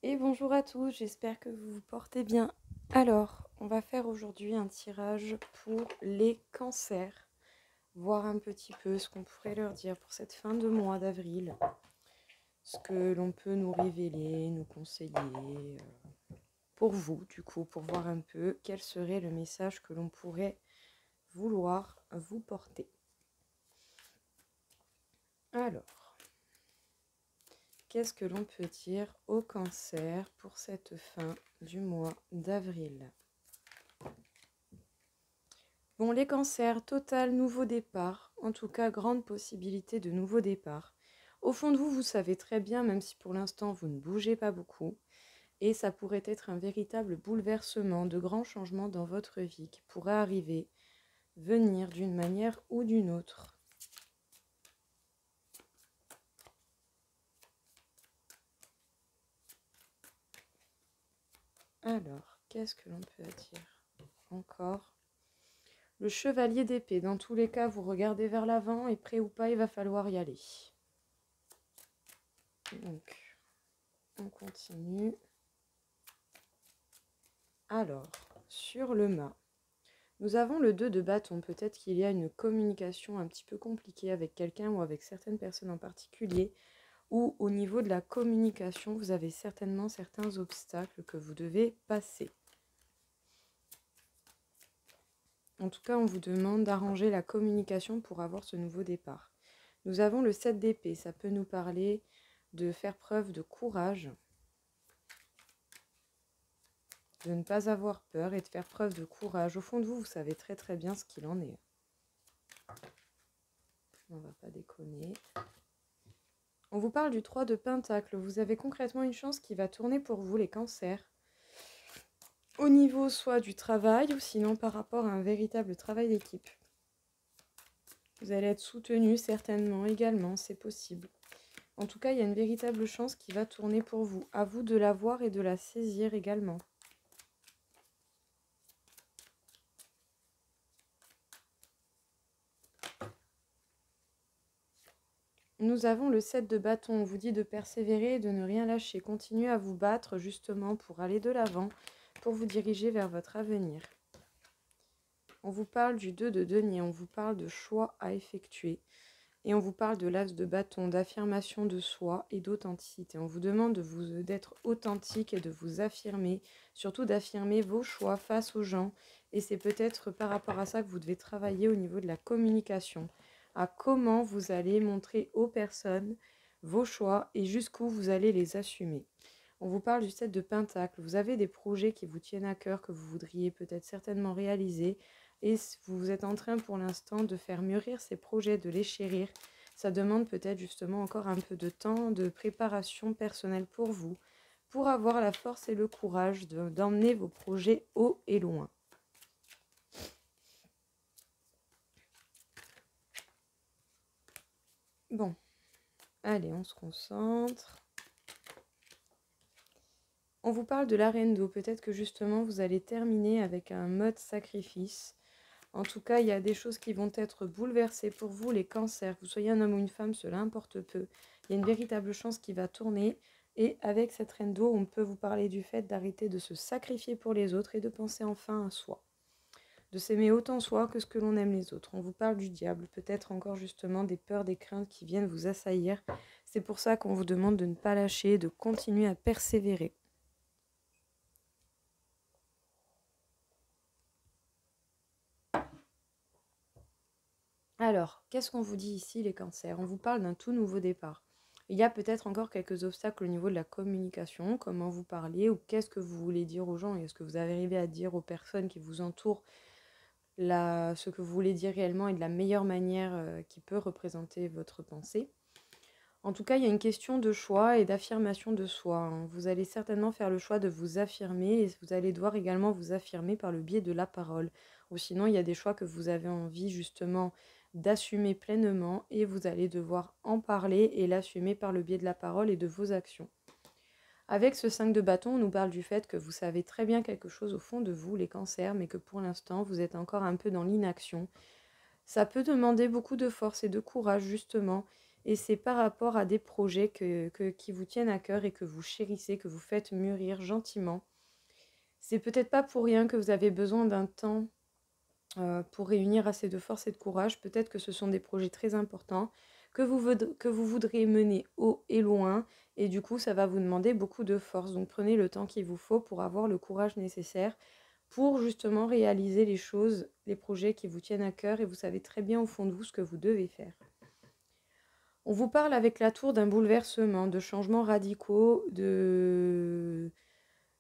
Et bonjour à tous, j'espère que vous vous portez bien. Alors, on va faire aujourd'hui un tirage pour les cancers, voir un petit peu ce qu'on pourrait leur dire pour cette fin de mois d'avril, ce que l'on peut nous révéler, nous conseiller pour vous, du coup, pour voir un peu quel serait le message que l'on pourrait vouloir vous porter. Alors, qu'est-ce que l'on peut dire au cancer pour cette fin du mois d'avril ? Bon, les cancers, total nouveau départ, en tout cas grande possibilité de nouveau départ. Au fond de vous, vous savez très bien, même si pour l'instant vous ne bougez pas beaucoup, et ça pourrait être un véritable bouleversement, de grands changements dans votre vie qui pourraient arriver, venir d'une manière ou d'une autre. Alors, qu'est-ce que l'on peut dire encore ? Le chevalier d'épée, dans tous les cas, vous regardez vers l'avant et prêt ou pas, il va falloir y aller. Donc, on continue. Alors, sur le mât, nous avons le 2 de bâton. Peut-être qu'il y a une communication un petit peu compliquée avec quelqu'un ou avec certaines personnes en particulier, ou au niveau de la communication, vous avez certainement certains obstacles que vous devez passer. En tout cas, on vous demande d'arranger la communication pour avoir ce nouveau départ. Nous avons le 7 d'épée. Ça peut nous parler de faire preuve de courage, de ne pas avoir peur et de faire preuve de courage. Au fond de vous, vous savez très très bien ce qu'il en est. On va pas déconner. On vous parle du 3 de Pentacle. Vous avez concrètement une chance qui va tourner pour vous, les cancers. Au niveau soit du travail ou sinon par rapport à un véritable travail d'équipe. Vous allez être soutenu certainement également, c'est possible. En tout cas, il y a une véritable chance qui va tourner pour vous. À vous de la voir et de la saisir également. Nous avons le 7 de bâton. On vous dit de persévérer et de ne rien lâcher. Continuez à vous battre justement pour aller de l'avant, pour vous diriger vers votre avenir. On vous parle du 2 de denier. On vous parle de choix à effectuer. Et on vous parle de l'as de bâton, d'affirmation de soi et d'authenticité. On vous demande d'être authentique et de vous affirmer, surtout d'affirmer vos choix face aux gens. Et c'est peut-être par rapport à ça que vous devez travailler au niveau de la communication, à comment vous allez montrer aux personnes vos choix et jusqu'où vous allez les assumer. On vous parle du 7 de Pentacle. Vous avez des projets qui vous tiennent à cœur, que vous voudriez peut-être certainement réaliser. Et vous êtes en train pour l'instant de faire mûrir ces projets, de les chérir. Ça demande peut-être justement encore un peu de temps, de préparation personnelle pour vous, pour avoir la force et le courage d'emmener vos projets haut et loin. Bon, allez, on se concentre. On vous parle de l'arène d'eau. Peut-être que justement vous allez terminer avec un mode sacrifice. En tout cas, il y a des choses qui vont être bouleversées pour vous, les cancers. Que vous soyez un homme ou une femme, cela importe peu. Il y a une véritable chance qui va tourner. Et avec cette reine d'eau, on peut vous parler du fait d'arrêter de se sacrifier pour les autres et de penser enfin à soi. De s'aimer autant soi que ce que l'on aime les autres. On vous parle du diable, peut-être encore justement des peurs, des craintes qui viennent vous assaillir. C'est pour ça qu'on vous demande de ne pas lâcher, de continuer à persévérer. Alors, qu'est-ce qu'on vous dit ici, les cancers? On vous parle d'un tout nouveau départ. Il y a peut-être encore quelques obstacles au niveau de la communication, comment vous parliez ou qu'est-ce que vous voulez dire aux gens et est-ce que vous arrivez à dire aux personnes qui vous entourent ce que vous voulez dire réellement et de la meilleure manière qui peut représenter votre pensée. En tout cas, il y a une question de choix et d'affirmation de soi, hein. Vous allez certainement faire le choix de vous affirmer et vous allez devoir également vous affirmer par le biais de la parole. Ou sinon, il y a des choix que vous avez envie justement d'assumer pleinement et vous allez devoir en parler et l'assumer par le biais de la parole et de vos actions. Avec ce 5 de bâton, on nous parle du fait que vous savez très bien quelque chose au fond de vous, les cancers, mais que pour l'instant, vous êtes encore un peu dans l'inaction. Ça peut demander beaucoup de force et de courage, justement, Et c'est par rapport à des projets qui vous tiennent à cœur et que vous chérissez, que vous faites mûrir gentiment. C'est peut-être pas pour rien que vous avez besoin d'un temps pour réunir assez de force et de courage. Peut-être que ce sont des projets très importants que vous voudrez mener haut et loin. Et du coup, ça va vous demander beaucoup de force. Donc prenez le temps qu'il vous faut pour avoir le courage nécessaire pour justement réaliser les choses, les projets qui vous tiennent à cœur. Et vous savez très bien au fond de vous ce que vous devez faire. On vous parle avec la tour d'un bouleversement, de changements radicaux, de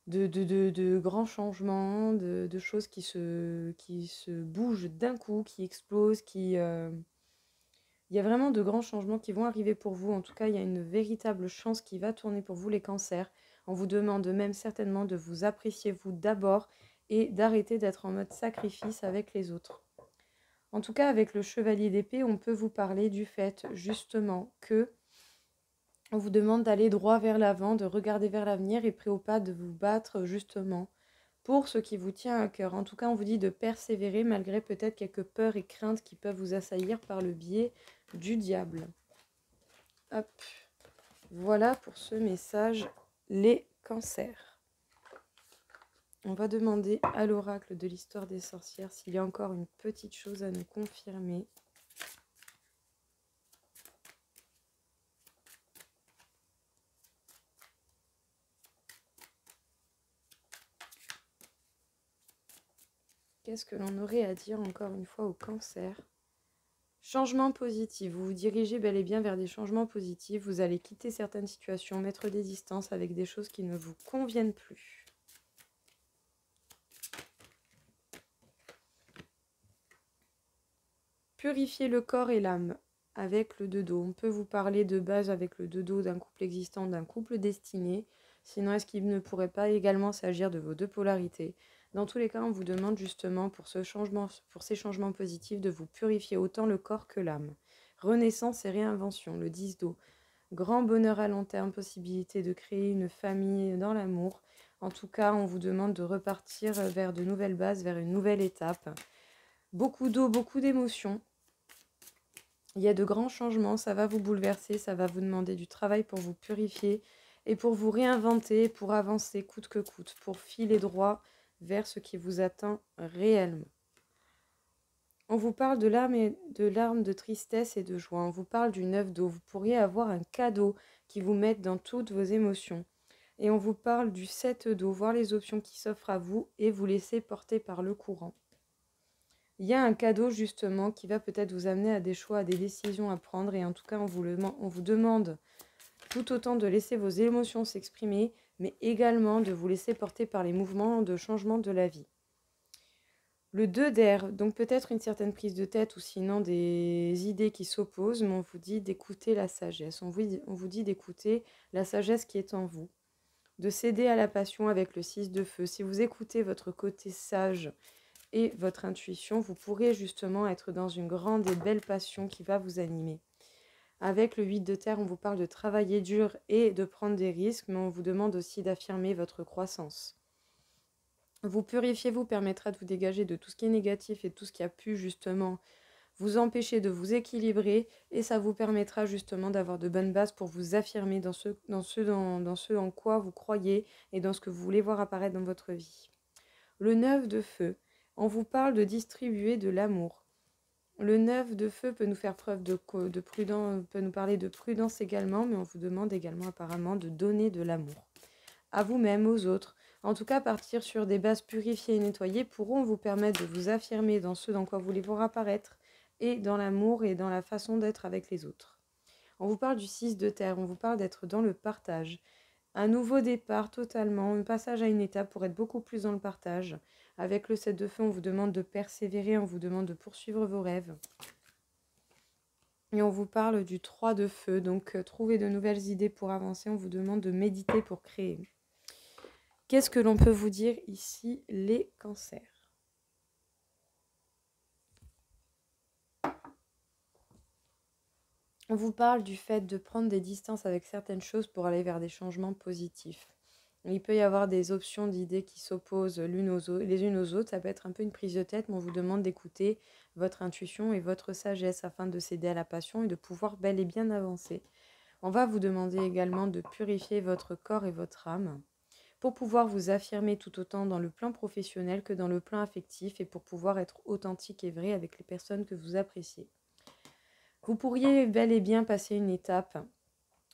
grands changements, de choses qui se bougent d'un coup, qui explosent, il y a vraiment de grands changements qui vont arriver pour vous. En tout cas, il y a une véritable chance qui va tourner pour vous, les cancers. On vous demande même certainement de vous apprécier vous d'abord et d'arrêter d'être en mode sacrifice avec les autres. En tout cas, avec le chevalier d'épée, on peut vous parler du fait justement que on vous demande d'aller droit vers l'avant, de regarder vers l'avenir et prêt au pas de vous battre justement pour ce qui vous tient à cœur. En tout cas, on vous dit de persévérer malgré peut-être quelques peurs et craintes qui peuvent vous assaillir par le biais du diable. Hop, voilà pour ce message, les cancers. On va demander à l'oracle de l'histoire des sorcières s'il y a encore une petite chose à nous confirmer. Qu'est-ce que l'on aurait à dire encore une fois au cancer? Changement positif. Vous vous dirigez bel et bien vers des changements positifs. Vous allez quitter certaines situations, mettre des distances avec des choses qui ne vous conviennent plus. Purifier le corps et l'âme avec le 2 d'eau. On peut vous parler de base avec le 2 d'eau d'un couple existant, d'un couple destiné. Sinon, est-ce qu'il ne pourrait pas également s'agir de vos deux polarités? Dans tous les cas, on vous demande justement pour ces changements positifs de vous purifier autant le corps que l'âme. Renaissance et réinvention, le 10 d'eau. Grand bonheur à long terme, possibilité de créer une famille dans l'amour. En tout cas, on vous demande de repartir vers de nouvelles bases, vers une nouvelle étape. Beaucoup d'eau, beaucoup d'émotions. Il y a de grands changements, ça va vous bouleverser, ça va vous demander du travail pour vous purifier et pour vous réinventer, pour avancer coûte que coûte, pour filer droit vers ce qui vous atteint réellement. On vous parle de larmes de tristesse et de joie. On vous parle du 9 d'eau. Vous pourriez avoir un cadeau qui vous mette dans toutes vos émotions. Et on vous parle du 7 d'eau, voir les options qui s'offrent à vous et vous laisser porter par le courant. Il y a un cadeau justement qui va peut-être vous amener à des choix, à des décisions à prendre. Et en tout cas, on vous demande tout autant de laisser vos émotions s'exprimer, mais également de vous laisser porter par les mouvements de changement de la vie. Le 2 d'air, donc peut-être une certaine prise de tête ou sinon des idées qui s'opposent, mais on vous dit d'écouter la sagesse. On vous dit d'écouter la sagesse qui est en vous, de céder à la passion avec le 6 de feu. Si vous écoutez votre côté sage et votre intuition, vous pourrez justement être dans une grande et belle passion qui va vous animer. Avec le 8 de terre, on vous parle de travailler dur et de prendre des risques, mais on vous demande aussi d'affirmer votre croissance. Vous purifier vous permettra de vous dégager de tout ce qui est négatif et de tout ce qui a pu justement vous empêcher de vous équilibrer et ça vous permettra justement d'avoir de bonnes bases pour vous affirmer dans ce en quoi vous croyez et dans ce que vous voulez voir apparaître dans votre vie. Le 9 de feu, on vous parle de distribuer de l'amour. Le 9 de feu peut nous faire preuve de prudence, peut nous parler de prudence également, mais on vous demande également apparemment de donner de l'amour à vous-même, aux autres. En tout cas, partir sur des bases purifiées et nettoyées pourront vous permettre de vous affirmer dans ce dans quoi vous voulez voir apparaître et dans l'amour et dans la façon d'être avec les autres. On vous parle du 6 de terre, on vous parle d'être dans le partage. Un nouveau départ totalement, un passage à une étape pour être beaucoup plus dans le partage. Avec le 7 de feu, on vous demande de persévérer, on vous demande de poursuivre vos rêves. Et on vous parle du 3 de feu, donc trouver de nouvelles idées pour avancer, on vous demande de méditer pour créer. Qu'est-ce que l'on peut vous dire ici, les cancers? On vous parle du fait de prendre des distances avec certaines choses pour aller vers des changements positifs. Il peut y avoir des options d'idées qui s'opposent les unes aux autres. Ça peut être un peu une prise de tête, mais on vous demande d'écouter votre intuition et votre sagesse afin de céder à la passion et de pouvoir bel et bien avancer. On va vous demander également de purifier votre corps et votre âme pour pouvoir vous affirmer tout autant dans le plan professionnel que dans le plan affectif et pour pouvoir être authentique et vrai avec les personnes que vous appréciez. Vous pourriez bel et bien passer une étape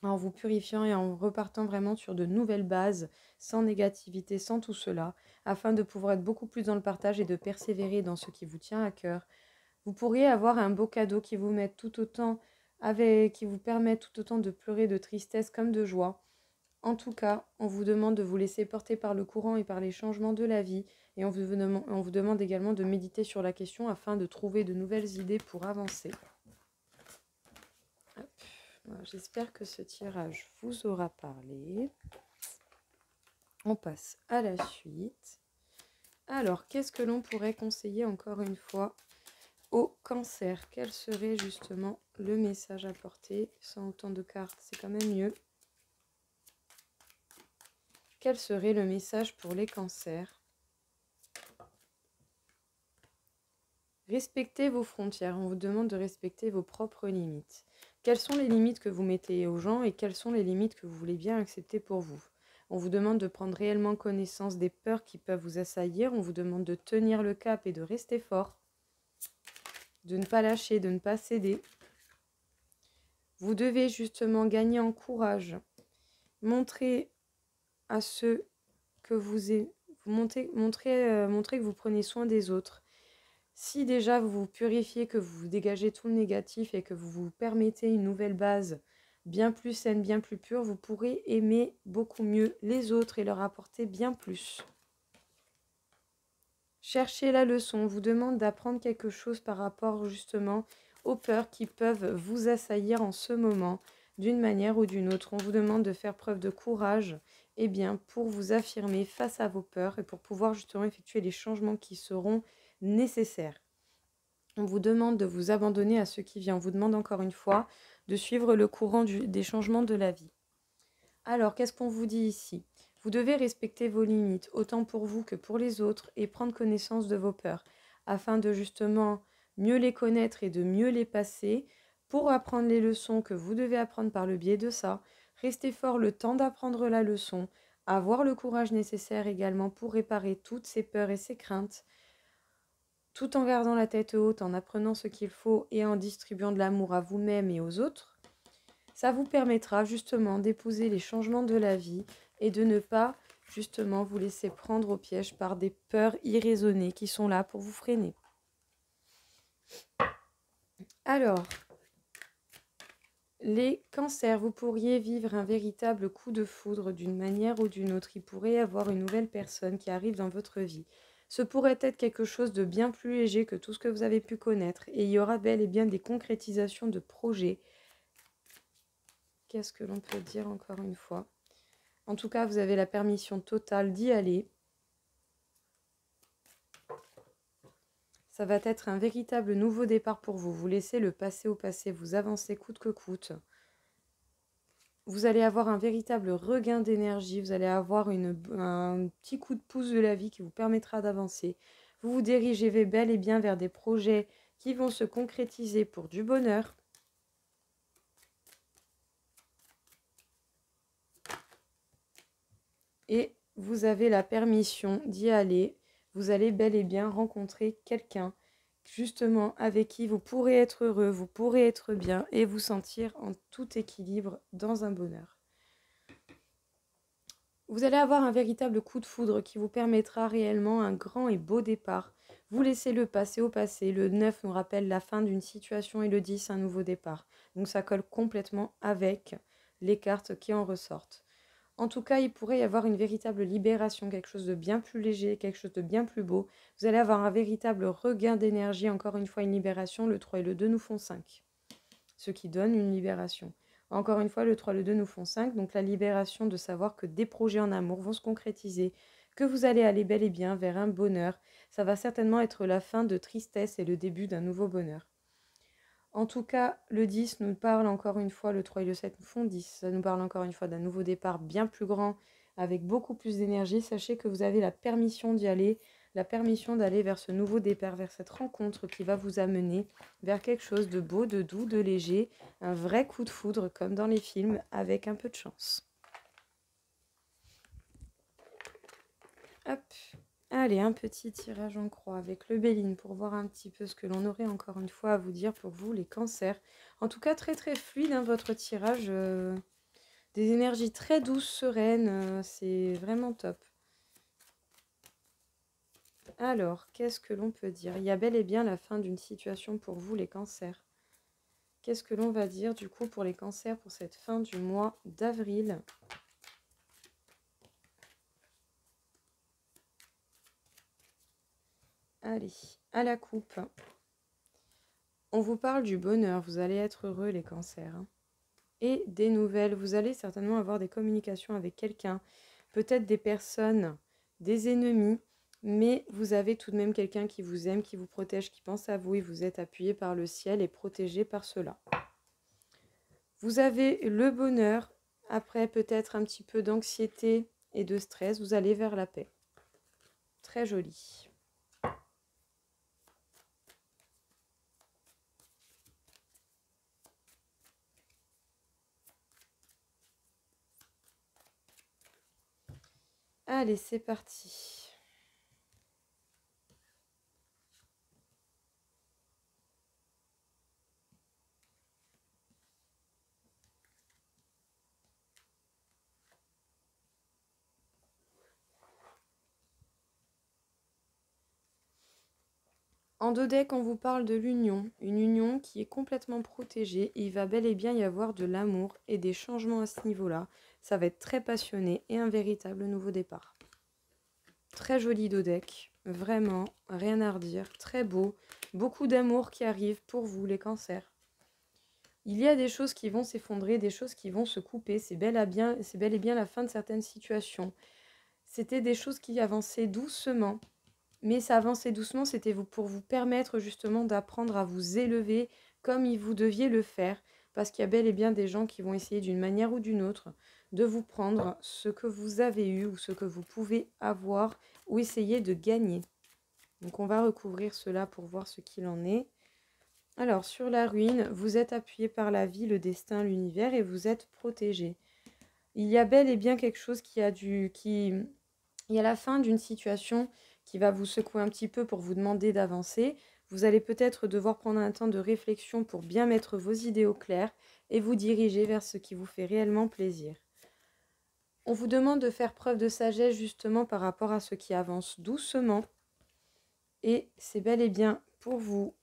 en vous purifiant et en repartant vraiment sur de nouvelles bases, sans négativité, sans tout cela, afin de pouvoir être beaucoup plus dans le partage et de persévérer dans ce qui vous tient à cœur. Vous pourriez avoir un beau cadeau qui vous mette tout autant qui vous permet tout autant de pleurer de tristesse comme de joie. En tout cas, on vous demande de vous laisser porter par le courant et par les changements de la vie, et on vous demande également de méditer sur la question afin de trouver de nouvelles idées pour avancer. J'espère que ce tirage vous aura parlé. On passe à la suite. Alors, qu'est-ce que l'on pourrait conseiller encore une fois au cancer? Quel serait justement le message à porter? Sans autant de cartes, c'est quand même mieux. Quel serait le message pour les cancers? Respectez vos frontières. On vous demande de respecter vos propres limites. Quelles sont les limites que vous mettez aux gens et quelles sont les limites que vous voulez bien accepter pour vous? On vous demande de prendre réellement connaissance des peurs qui peuvent vous assaillir. On vous demande de tenir le cap et de rester fort. De ne pas lâcher, de ne pas céder. Vous devez justement gagner en courage. Montrer à ceux que vous aimez, montrer que vous prenez soin des autres. Si déjà vous vous purifiez, que vous dégagez tout le négatif et que vous vous permettez une nouvelle base bien plus saine, bien plus pure, vous pourrez aimer beaucoup mieux les autres et leur apporter bien plus. Cherchez la leçon. On vous demande d'apprendre quelque chose par rapport justement aux peurs qui peuvent vous assaillir en ce moment d'une manière ou d'une autre. On vous demande de faire preuve de courage pour vous affirmer face à vos peurs et pour pouvoir justement effectuer les changements qui seront nécessaires. On vous demande de vous abandonner à ce qui vient. On vous demande encore une fois de suivre le courant des changements de la vie. Alors, qu'est-ce qu'on vous dit ici? Vous devez respecter vos limites, autant pour vous que pour les autres, et prendre connaissance de vos peurs, afin de justement mieux les connaître et de mieux les passer, pour apprendre les leçons que vous devez apprendre par le biais de ça. Restez fort le temps d'apprendre la leçon, avoir le courage nécessaire également pour réparer toutes ces peurs et ces craintes, tout en gardant la tête haute, en apprenant ce qu'il faut et en distribuant de l'amour à vous-même et aux autres. Ça vous permettra justement d'épouser les changements de la vie et de ne pas justement vous laisser prendre au piège par des peurs irraisonnées qui sont là pour vous freiner. Alors, les cancers, vous pourriez vivre un véritable coup de foudre d'une manière ou d'une autre. Il pourrait y avoir une nouvelle personne qui arrive dans votre vie. Ce pourrait être quelque chose de bien plus léger que tout ce que vous avez pu connaître. Et il y aura bel et bien des concrétisations de projets. Qu'est-ce que l'on peut dire encore une fois? En tout cas, vous avez la permission totale d'y aller. Ça va être un véritable nouveau départ pour vous. Vous laissez le passé au passé, vous avancez coûte que coûte. Vous allez avoir un véritable regain d'énergie, vous allez avoir un petit coup de pouce de la vie qui vous permettra d'avancer. Vous vous dirigez bel et bien vers des projets qui vont se concrétiser pour du bonheur. Et vous avez la permission d'y aller. Vous allez bel et bien rencontrer quelqu'un justement avec qui vous pourrez être heureux, vous pourrez être bien et vous sentir en tout équilibre dans un bonheur. Vous allez avoir un véritable coup de foudre qui vous permettra réellement un grand et beau départ. Vous laissez le passé au passé. Le 9 nous rappelle la fin d'une situation et le 10 un nouveau départ. Donc ça colle complètement avec les cartes qui en ressortent. En tout cas, il pourrait y avoir une véritable libération, quelque chose de bien plus léger, quelque chose de bien plus beau. Vous allez avoir un véritable regain d'énergie, encore une fois une libération. Le 3 et le 2 nous font 5, ce qui donne une libération. Encore une fois, le 3 et le 2 nous font 5, donc la libération de savoir que des projets en amour vont se concrétiser, que vous allez aller bel et bien vers un bonheur. Ça va certainement être la fin de tristesse et le début d'un nouveau bonheur. En tout cas, le 10 nous parle encore une fois, le 3 et le 7 nous font 10. Ça nous parle encore une fois d'un nouveau départ bien plus grand, avec beaucoup plus d'énergie. Sachez que vous avez la permission d'y aller, la permission d'aller vers ce nouveau départ, vers cette rencontre qui va vous amener vers quelque chose de beau, de doux, de léger, un vrai coup de foudre comme dans les films avec un peu de chance. Hop. Allez, un petit tirage en croix avec le Béline pour voir un petit peu ce que l'on aurait encore une fois à vous dire pour vous, les cancers. En tout cas, très très fluide votre tirage. Des énergies très douces, sereines. C'est vraiment top. Alors, qu'est-ce que l'on peut dire? Il y a bel et bien la fin d'une situation pour vous, les cancers. Qu'est-ce que l'on va dire du coup pour les cancers pour cette fin du mois d'avril? Allez, à la coupe. On vous parle du bonheur, vous allez être heureux les cancers. Et des nouvelles, vous allez certainement avoir des communications avec quelqu'un, peut-être des personnes, des ennemis, mais vous avez tout de même quelqu'un qui vous aime, qui vous protège, qui pense à vous et vous êtes appuyé par le ciel et protégé par cela. Vous avez le bonheur, après peut-être un petit peu d'anxiété et de stress, vous allez vers la paix. Très joli. Allez, c'est parti. En deux decks, on vous parle de l'union, une union qui est complètement protégée et il va bel et bien y avoir de l'amour et des changements à ce niveau-là. Ça va être très passionné et un véritable nouveau départ. Très joli dos deck, vraiment, rien à redire, très beau, beaucoup d'amour qui arrive pour vous les cancers. Il y a des choses qui vont s'effondrer, des choses qui vont se couper, c'est bel et bien la fin de certaines situations. C'était des choses qui avançaient doucement. Mais ça avançait doucement, c'était pour vous permettre justement d'apprendre à vous élever comme vous deviez le faire. Parce qu'il y a bel et bien des gens qui vont essayer d'une manière ou d'une autre de vous prendre ce que vous avez eu ou ce que vous pouvez avoir ou essayer de gagner. Donc on va recouvrir cela pour voir ce qu'il en est. Alors sur la ruine, vous êtes appuyé par la vie, le destin, l'univers et vous êtes protégé. Il y a bel et bien quelque chose il y a la fin d'une situation qui va vous secouer un petit peu pour vous demander d'avancer. Vous allez peut-être devoir prendre un temps de réflexion pour bien mettre vos idées au clair et vous diriger vers ce qui vous fait réellement plaisir. On vous demande de faire preuve de sagesse justement par rapport à ce qui avance doucement. Et c'est bel et bien pour vous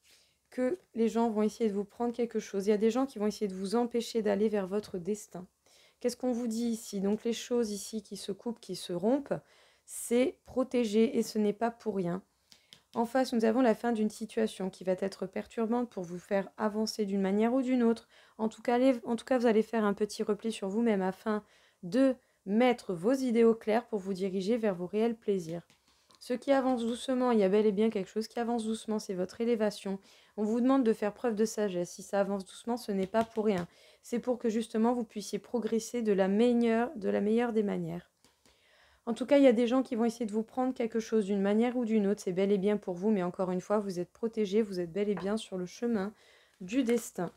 que les gens vont essayer de vous prendre quelque chose. Il y a des gens qui vont essayer de vous empêcher d'aller vers votre destin. Qu'est-ce qu'on vous dit ici? Donc les choses ici qui se coupent, qui se rompent, c'est protégé et ce n'est pas pour rien. En face, nous avons la fin d'une situation qui va être perturbante pour vous faire avancer d'une manière ou d'une autre. En tout cas, vous allez faire un petit repli sur vous-même afin de mettre vos idées au clair pour vous diriger vers vos réels plaisirs. Ce qui avance doucement, il y a bel et bien quelque chose qui avance doucement, c'est votre élévation. On vous demande de faire preuve de sagesse. Si ça avance doucement, ce n'est pas pour rien. C'est pour que justement vous puissiez progresser de la meilleure des manières. En tout cas, il y a des gens qui vont essayer de vous prendre quelque chose d'une manière ou d'une autre. C'est bel et bien pour vous, mais encore une fois, vous êtes protégé, vous êtes bel et bien sur le chemin du destin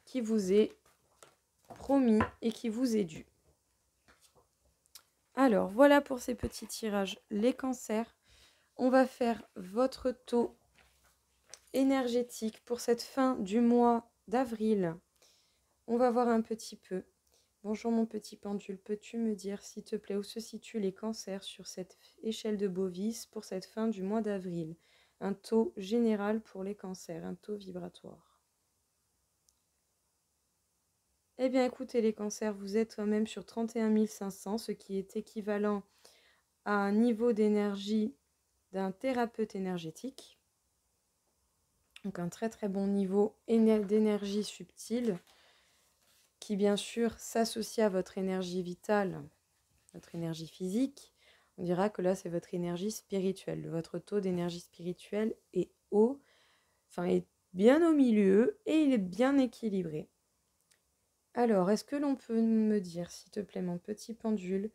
qui vous est promis et qui vous est dû. Alors, voilà pour ces petits tirages, les cancers. On va faire votre taux énergétique pour cette fin du mois d'avril. On va voir un petit peu. Bonjour mon petit pendule, peux-tu me dire s'il te plaît où se situent les cancers sur cette échelle de Bovis pour cette fin du mois d'avril? Un taux général pour les cancers, un taux vibratoire. Eh bien écoutez les cancers, vous êtes quand même sur 31 500, ce qui est équivalent à un niveau d'énergie d'un thérapeute énergétique. Donc un très très bon niveau d'énergie subtile qui bien sûr s'associe à votre énergie vitale, votre énergie physique. On dira que là c'est votre énergie spirituelle. Votre taux d'énergie spirituelle est haut, enfin est bien au milieu et il est bien équilibré. Alors, est-ce que l'on peut me dire, s'il te plaît mon petit pendule,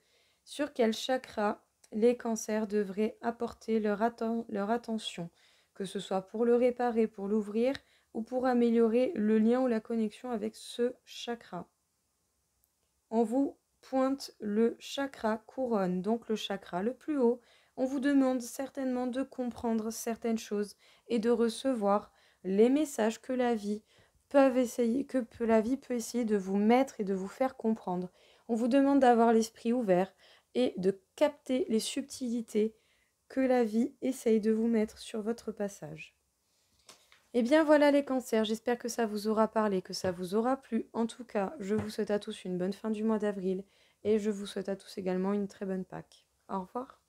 Sur quel chakra les cancers devraient apporter leur attention, que ce soit pour le réparer, pour l'ouvrir ou pour améliorer le lien ou la connexion avec ce chakra. On vous pointe le chakra couronne, donc le chakra le plus haut. On vous demande certainement de comprendre certaines choses et de recevoir les messages que la vie peut essayer de vous mettre et de vous faire comprendre. On vous demande d'avoir l'esprit ouvert et de capter les subtilités que la vie essaye de vous mettre sur votre passage. Et bien voilà les cancers, j'espère que ça vous aura parlé, que ça vous aura plu. En tout cas, je vous souhaite à tous une bonne fin du mois d'avril et je vous souhaite à tous également une très bonne Pâques. Au revoir.